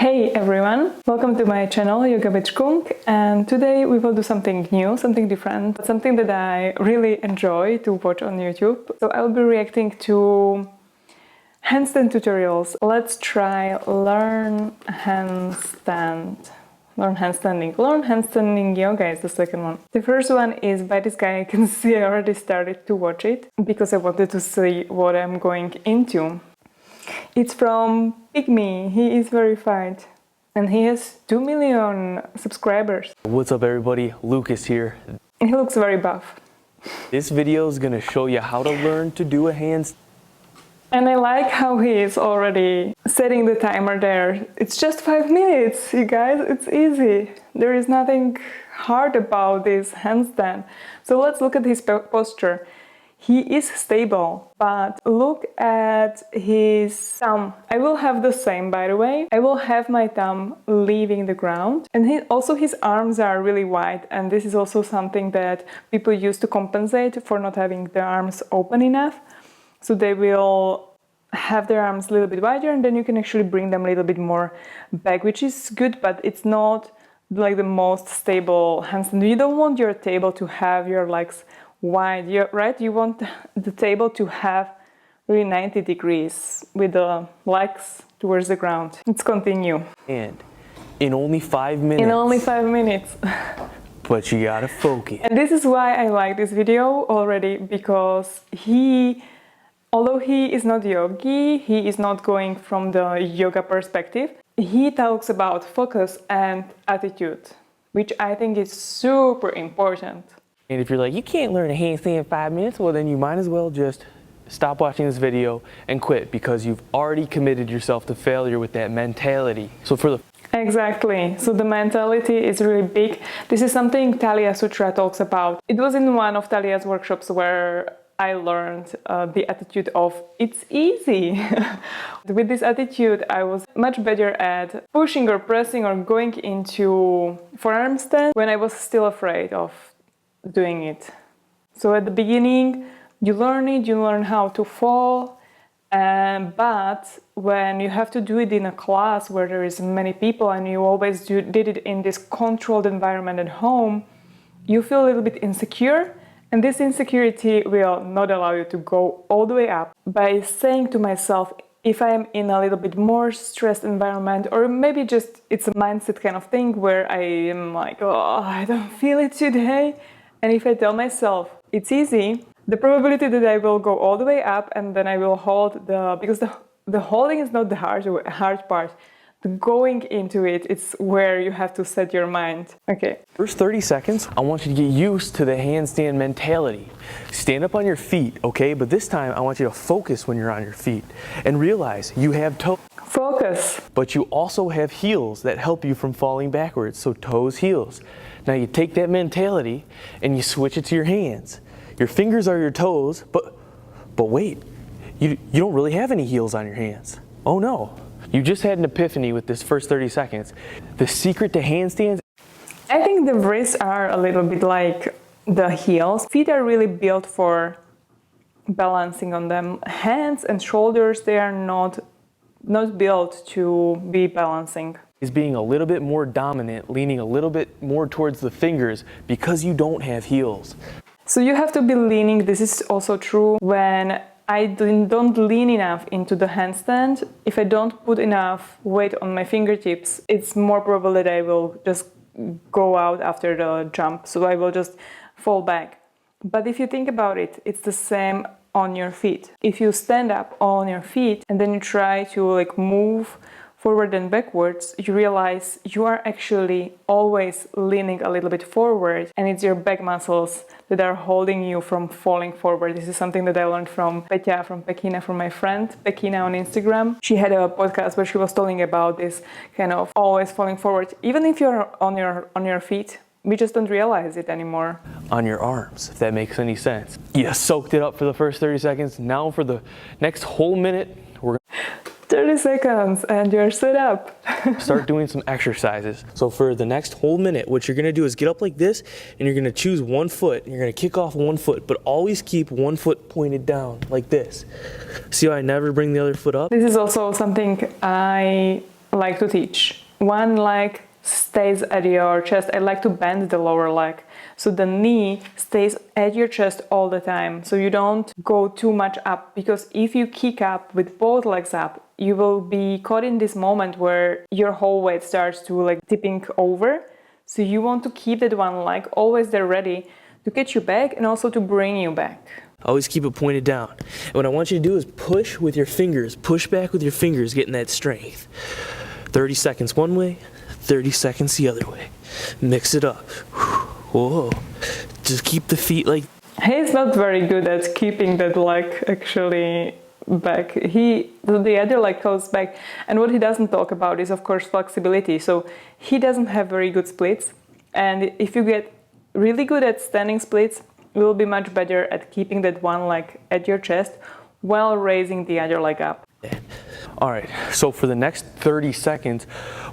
Hey everyone, welcome to my channel Yoga with Kung, and today we will do something new, something different, something that I really enjoy to watch on YouTube. So I will be reacting to handstand tutorials. Let's try learn handstand. Learn handstanding yoga is the second one. The first one is by this guy. I can see I already started to watch it because I wanted to see what I'm going into. It's from Pygmy. He is verified and he has 2 million subscribers. What's up everybody, Lucas here. He looks very buff. This video is gonna show you how to learn to do a handstand. And I like how he is already setting the timer there. It's just 5 minutes, you guys, it's easy. There is nothing hard about this handstand. So let's look at his posture. He is stable, but look at his thumb. I will have the same, by the way. I will have my thumb leaving the ground. And his arms are really wide. And this is also something that people use to compensate for not having their arms open enough. So they will have their arms a little bit wider, and then you can actually bring them a little bit more back, which is good, but it's not like the most stable handstand. You don't want your table to have your legs wide, right? You want the table to have really 90 degrees with the legs towards the ground. Let's continue. And in only 5 minutes. In only 5 minutes. But you gotta focus. And this is why I like this video already, because although he is not yogi, he is not going from the yoga perspective. He talks about focus and attitude, which I think is super important. And if you're like, you can't learn a handstand in 5 minutes, well then you might as well just stop watching this video and quit, because you've already committed yourself to failure with that mentality. Exactly. So the mentality is really big. This is something Talia Sutra talks about. It was in one of Talia's workshops where I learned the attitude of it's easy. With this attitude, I was much better at pushing or pressing or going into forearm stand when I was still afraid of doing it. So at the beginning, you learn how to fall, but when you have to do it in a class where there is many people and you always did it in this controlled environment at home, you feel a little bit insecure. And this insecurity will not allow you to go all the way up. By saying to myself, if I am in a little bit more stressed environment, or maybe just it's a mindset kind of thing where I am like, oh, I don't feel it today. And if I tell myself it's easy, the probability that I will go all the way up and then I will hold because the holding is not the hard part. Going into it's where you have to set your mind. Okay. First 30 seconds, I want you to get used to the handstand mentality. Stand up on your feet, okay? But this time, I want you to focus when you're on your feet and realize you have toes. Focus. But you also have heels that help you from falling backwards. So toes, heels. Now you take that mentality and you switch it to your hands. Your fingers are your toes, but wait, you don't really have any heels on your hands. Oh no. You just had an epiphany with this first 30 seconds. The secret to handstands. I think the wrists are a little bit like the heels. Feet are really built for balancing on them. Hands and shoulders, they are not built to be balancing. Is being a little bit more dominant, leaning a little bit more towards the fingers because you don't have heels. So you have to be leaning. This is also true when I don't lean enough into the handstand. If I don't put enough weight on my fingertips, it's more probable that I will just go out after the jump. So I will just fall back. But if you think about it, it's the same on your feet. If you stand up on your feet and then you try to move forward and backwards, you realize you are actually always leaning a little bit forward, and it's your back muscles that are holding you from falling forward. This is something that I learned from Petya, from Pekina, from my friend Pekina on Instagram. She had a podcast where she was talking about this kind of always falling forward. Even if you're on your feet, we just don't realize it anymore. On your arms, if that makes any sense. You soaked it up for the first 30 seconds. Now for the next whole minute, we're 30 seconds and you're set up. Start doing some exercises. So for the next whole minute, what you're gonna do is get up like this, and you're gonna choose one foot, and you're gonna kick off one foot, but always keep one foot pointed down, like this. See how I never bring the other foot up? This is also something I like to teach. One leg stays at your chest. I like to bend the lower leg, so the knee stays at your chest all the time, so you don't go too much up, because if you kick up with both legs up, you will be caught in this moment where your whole weight starts to like tipping over. So you want to keep that one leg always there ready to catch you back and also to bring you back. Always keep it pointed down. And what I want you to do is push with your fingers, push back with your fingers, getting that strength. 30 seconds one way, 30 seconds the other way. Mix it up. Whoa. Just keep the feet like... He's not very good at keeping that leg actually back. The other leg goes back, and what he doesn't talk about is of course flexibility. So he doesn't have very good splits, and if you get really good at standing splits, you will be much better at keeping that one leg at your chest while raising the other leg up. All right, so for the next 30 seconds,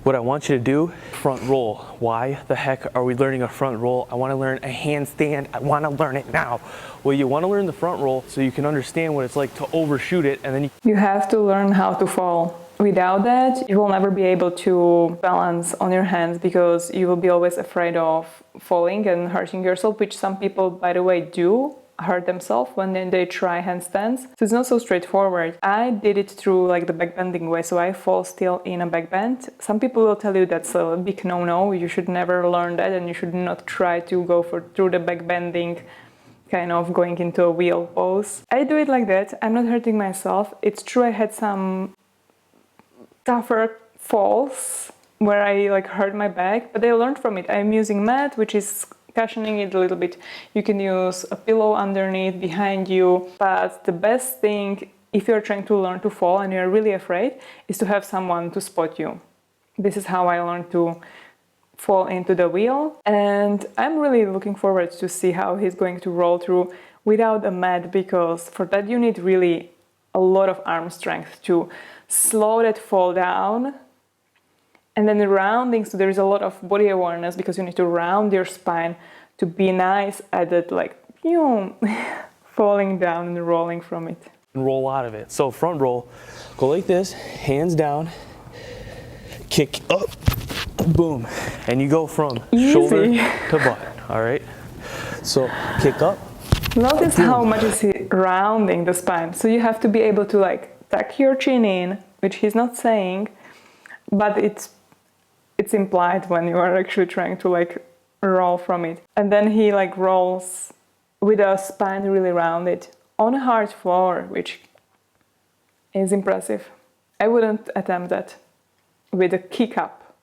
what I want you to do, front roll. Why the heck are we learning a front roll? I want to learn a handstand. I want to learn it now. Well, you want to learn the front roll so you can understand what it's like to overshoot it, and then you have to learn how to fall. Without that, you will never be able to balance on your hands, because you will be always afraid of falling and hurting yourself, which some people, by the way, do hurt themselves when they try handstands. So it's not so straightforward. I did it through like the backbending way, so I fall still in a backbend. Some people will tell you that's a big no-no, you should never learn that, and you should not try to go through the backbending, kind of going into a wheel pose. I do it like that. I'm not hurting myself. It's true I had some tougher falls where I like hurt my back, but I learned from it. I'm using mat, which is cushioning it a little bit. You can use a pillow underneath, behind you, but the best thing if you're trying to learn to fall and you're really afraid is to have someone to spot you. This is how I learned to fall into the wheel, and I'm really looking forward to see how he's going to roll through without a mat, because for that you need really a lot of arm strength to slow that fall down. And then the rounding, so there is a lot of body awareness, because you need to round your spine to be nice at that, like, falling down and rolling from it. and roll out of it. So front roll, go like this, hands down, kick up, boom, and you go from shoulder to butt, all right? So kick up. Notice how much is he rounding the spine. So you have to be able to like tuck your chin in, which he's not saying, but it's implied when you are actually trying to like roll from it. And then he like rolls with a spine really rounded on a hard floor, which is impressive. I wouldn't attempt that with a kick up.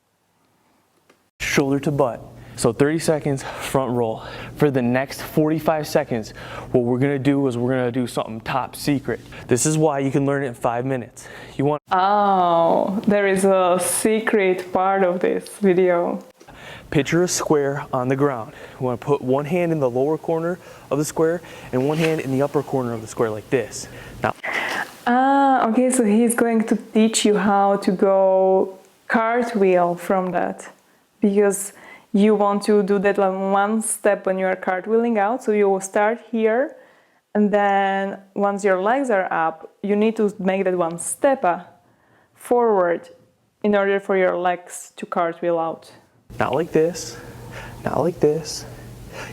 Shoulder to butt. So 30 seconds front roll. For the next 45 seconds, what we're gonna do is we're gonna do something top secret. This is why you can learn it in 5 minutes. You want— Oh, there is a secret part of this video. Picture a square on the ground. You want to put one hand in the lower corner of the square and one hand in the upper corner of the square like this. Now, okay, so he's going to teach you how to go cartwheel from that, because you want to do that one step when you are cartwheeling out. So you will start here, and then once your legs are up, you need to make that one step forward in order for your legs to cartwheel out. not like this, not like this.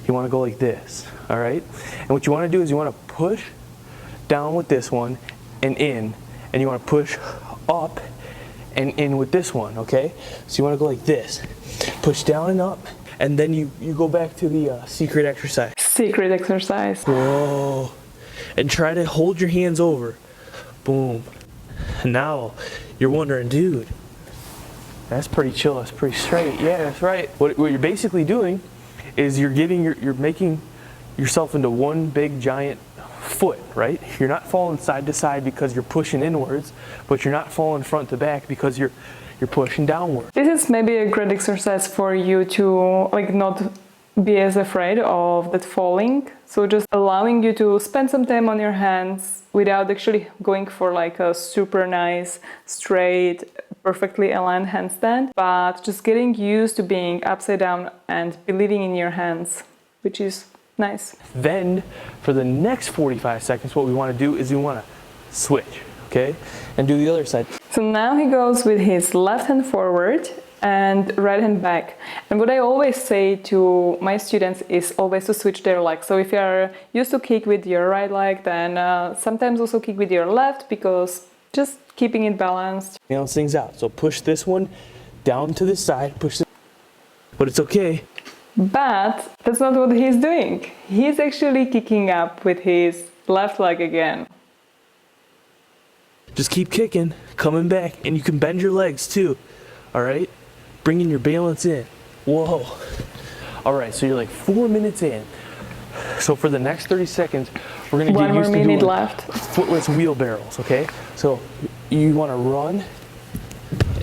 You want to go like this, all right? And what you want to do is you want to push down with this one and in, and you want to push up and in with this one, okay? So you want to go like this, push down and up, and then you go back to the secret exercise. Secret exercise. Whoa. And try to hold your hands over. Boom. Now you're wondering, dude, that's pretty chill, that's pretty straight. Yeah, that's right. What you're basically doing is you're making yourself into one big giant foot, right? You're not falling side to side because you're pushing inwards, but you're not falling front to back because you're pushing downward. This is maybe a great exercise for you to like not be as afraid of that falling. So just allowing you to spend some time on your hands without actually going for like a super nice, straight, perfectly aligned handstand, but just getting used to being upside down and believing in your hands, which is nice. Then for the next 45 seconds, what we want to do is we want to switch, okay? And do the other side. So now he goes with his left hand forward and right hand back. And what I always say to my students is always to switch their legs. So if you are used to kick with your right leg, then sometimes also kick with your left, because just keeping it balanced. Balance things out. So push this one down to this side, push this, but it's okay. But that's not what he's doing. He's actually kicking up with his left leg again. Just keep kicking, coming back, and you can bend your legs too. All right? Bringing your balance in. Whoa. All right, so you're like 4 minutes in. So for the next 30 seconds, we're gonna get used to doing footless wheelbarrows, okay? So you wanna run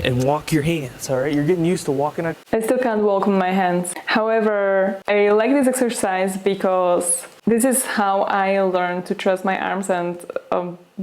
and walk your hands, all right? You're getting used to walking on. I still can't walk with my hands. However, I like this exercise because this is how I learned to trust my arms and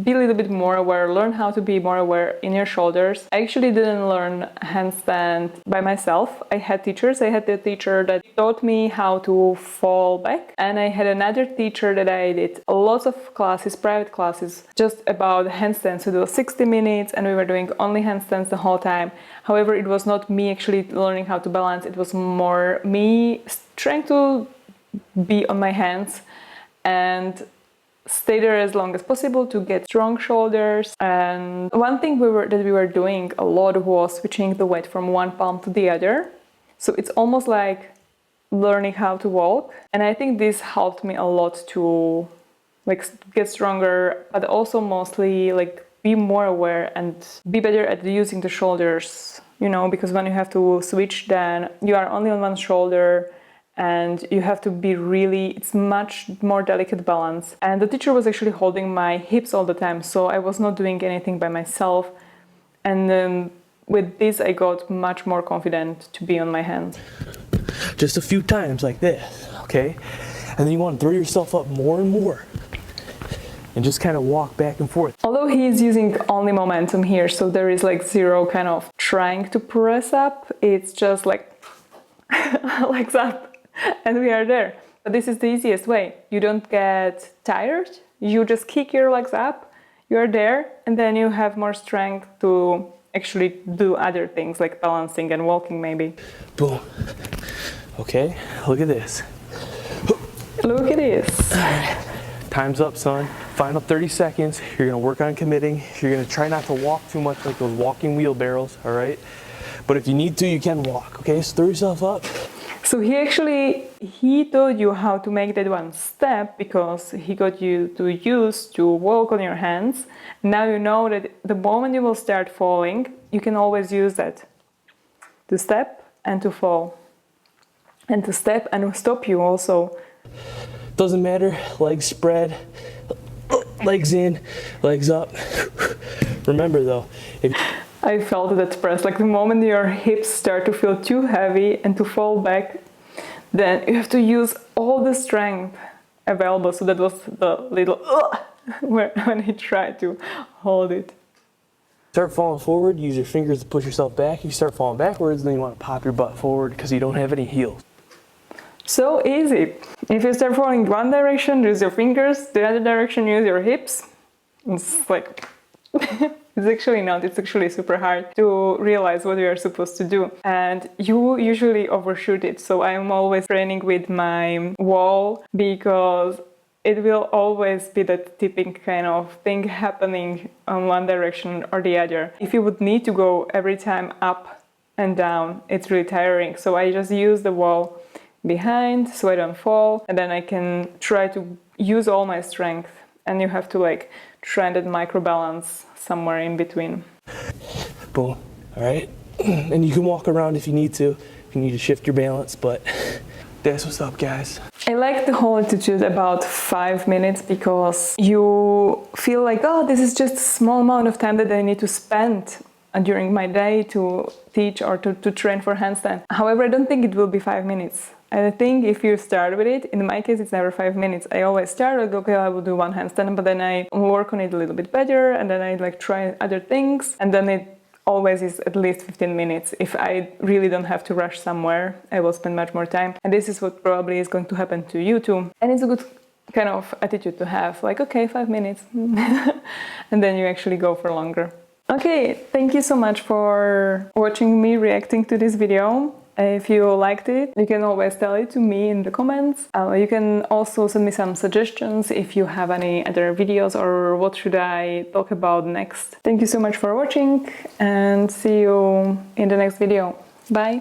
be a little bit more aware, learn how to be more aware in your shoulders. I actually didn't learn handstand by myself. I had teachers. I had the teacher that taught me how to fall back, and I had another teacher that I did lots of classes, private classes, just about handstands. So it was 60 minutes and we were doing only handstands the whole time. However, it was not me actually learning how to balance. It was more me trying to be on my hands and stay there as long as possible to get strong shoulders. And one thing that we were doing a lot was switching the weight from one palm to the other. So it's almost like learning how to walk. And I think this helped me a lot to like get stronger, but also mostly like be more aware and be better at using the shoulders, you know, because when you have to switch, then you are only on one shoulder and you have to be really, it's much more delicate balance. And the teacher was actually holding my hips all the time, so I was not doing anything by myself. And with this, I got much more confident to be on my hands. Just a few times like this, okay? And then you want to throw yourself up more and more and just kind of walk back and forth. Although he's using only momentum here, so there is like zero kind of trying to press up, it's just like legs up. And we are there. But this is the easiest way. You don't get tired. You just kick your legs up. You are there, and then you have more strength to actually do other things like balancing and walking maybe. Boom. Okay, look at this. Look at this. All right. Time's up, son. Final 30 seconds. You're gonna work on committing. You're gonna try not to walk too much like those walking wheelbarrows, all right? But if you need to, you can walk, okay? So throw yourself up. So he taught you how to make that one step because he got you to use to walk on your hands. Now you know that the moment you will start falling, you can always use that to step and to fall and to step and stop you also. Doesn't matter, legs spread, legs in, legs up. Remember though, if I felt that press, like the moment your hips start to feel too heavy and to fall back, then you have to use all the strength available. So that was the little when he tried to hold it. Start falling forward, use your fingers to push yourself back. You start falling backwards, then you want to pop your butt forward because you don't have any heels. So easy. If you start falling one direction, use your fingers, the other direction, use your hips. It's like... It's actually not. It's actually super hard to realize what you are supposed to do. And you usually overshoot it. So I'm always training with my wall because it will always be that tipping kind of thing happening on one direction or the other. If you would need to go every time up and down, it's really tiring. So I just use the wall behind so I don't fall. And then I can try to use all my strength. And you have to like try that micro balance somewhere in between. Boom. All right. And you can walk around if you need to shift your balance, but that's what's up, guys. I like the whole attitude about 5 minutes because you feel like, oh, this is just a small amount of time that I need to spend during my day to teach or to train for handstand. However, I don't think it will be 5 minutes. I think if you start with it, in my case, it's never 5 minutes. I always start like, okay, I will do one handstand, but then I work on it a little bit better, and then I like try other things, and then it always is at least 15 minutes. If I really don't have to rush somewhere, I will spend much more time. And this is what probably is going to happen to you too. And it's a good kind of attitude to have, like, okay, 5 minutes, and then you actually go for longer. Okay, thank you so much for watching me reacting to this video. If you liked it, you can always tell it to me in the comments. You can also send me some suggestions if you have any other videos or what should I talk about next. Thank you so much for watching and see you in the next video. Bye!